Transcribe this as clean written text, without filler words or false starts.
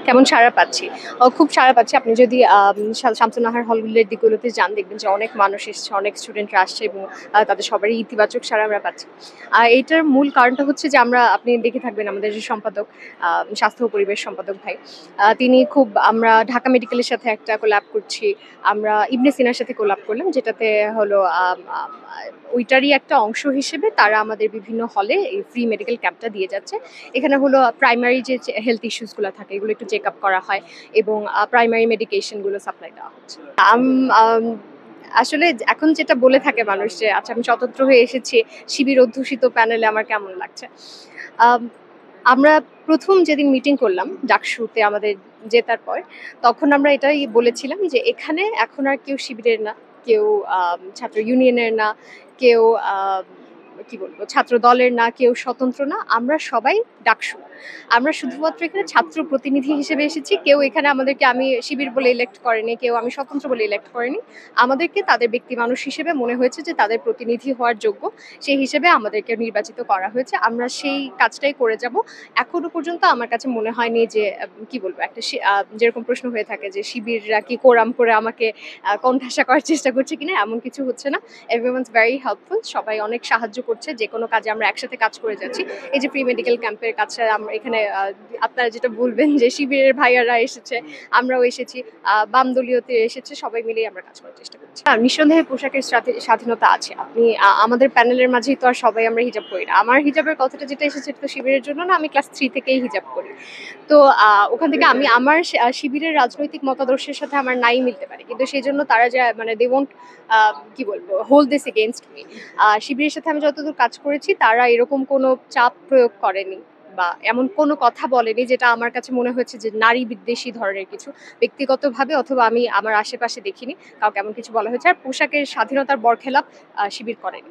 কেমন সাড়া পাচ্ছি? খুব সাড়া পাচ্ছি। আপনি যদি শামসুন্নাহার হলগুলোর দিকগুলোতে যান দেখবেন যে অনেক মানুষ এসছে, অনেক স্টুডেন্টরা আসছে এবং তাদের সবারই ইতিবাচক সাড়া আমরা পাচ্ছি। এইটার মূল কারণটা হচ্ছে যে আপনি দেখে থাকবেন আমাদের যে সম্পাদক, আ স্বাস্থ্য ও পরিবেশ সম্পাদক ভাই। আমরা ঢাকা মেডিকেলের সাথে একটা কোল্যাব করছি। আমরা ইবনে সিনার সাথে কোল্যাব করলাম যেটাতে হলো আম আম আ ওইটারই একটা অংশ হিসেবে তারা আমাদের বিভিন্ন হলে এই ফ্রি মেডিকেল ক্যাম্পটা দিয়ে যাচ্ছে। এখানে হলো প্রাইমারি যে হেলথ ইস্যুস গুলো থাকে এগুলো একটু চেক আপ করা হয় এবং প্রাইমারি মেডিকেশন গুলো সাপ্লাই দেওয়া হচ্ছে। আম আম আসলে এখন যেটা বলে থাকে মানুষ যে আচ্ছা আমি স্বতন্ত্র হয়ে এসেছি, শিবির অধ্যুষিত প্যানেলে আমার কেমন লাগছে? আম আমরা ১ম যেদিন মিটিং করলাম ডাকসুতে আমাদের জেতার পর, তখন আমরা এটাই বলেছিলাম যে এখানে এখন আর কেউ শিবিরের না, কেউ ছাত্র ইউনিয়নের না, কেউ কি বলবো ছাত্র দলের না, কেউ স্বতন্ত্র না। আমরা সবাই ডাকসু। আমরা শুধুমাত্র এখানে ছাত্র প্রতিনিধি হিসেবে এসেছি। কেউ এখানে আমাদেরকে আমি শিবির বলে ইলেক্ট করেনি, কেউ আমি স্বতন্ত্র বলে ইলেক্ট করেনি। আমাদেরকে তাদের ব্যক্তি মানুষ হিসেবে মনে হয়েছে যে তাদের প্রতিনিধি হওয়ার যোগ্য। সেই হিসেবে আমাদেরকে নির্বাচিত করা হয়েছে। আমরা সেই কাজটাই করে যাব। এখনো পর্যন্ত আমার কাছে মনে হয়নি যে কি বলবো একটা যেরকম প্রশ্ন হয়ে থাকে যে শিবিররা কি কোরাম করে আমাকে কোণঠাসা করার চেষ্টা করছে কিনা এমন কিছু হচ্ছে না। Everyone's very helpful. সবাই অনেক সাহায্য করছে। যেকোনো কাজে আমরা একসাথে কাজ করে যাচ্ছি। এই যে প্রি মেডিকেল ক্যাম্পের কাছে আমরা এখানে আপনারা যেটা বলবেন যে শিবিরের ভাইয়ারা এসেছে, আমরাও এসেছি, বাম দলীয়তে এসেছে, সবাই মিলেই আমরা কাজ করার চেষ্টা করছি। নিঃসন্দেহে পোশাকের স্বাধীনতা আছে। আপনি আমাদের প্যানেলের মাঝেই তো আর সবাই আমরা হিজাব পরি না। আমার হিজাবের কথাটা যেটা এসেছে এটা তো শিবিরের জন্য না, আমি ক্লাস 3 থেকেই হিজাব করি। তো ওখান থেকে আমি আমার শিবিরের রাজনৈতিক মতাদর্শের সাথে আমার নাই মিলতে পারে। কিন্তু সেজন্য তারা যে মানে দে ওন্ট কি বলবো হোল্ড দিস এগেইনস্ট মি। শিবিরের সাথে আমি যতদূর কাজ করেছি তারা এরকম কোনো চাপ প্রয়োগ করেনি বা এমন কোনো কথা বলেনি যেটা আমার কাছে মনে হয়েছে যে নারী বিদ্বেষী ধরনের কিছু। ব্যক্তিগতভাবে অথবা আমি আমার আশেপাশে দেখিনি কাউকে এমন কিছু বলা হয়েছে। আর পোশাকের স্বাধীনতার বরখেলাপ শিবির করেনি।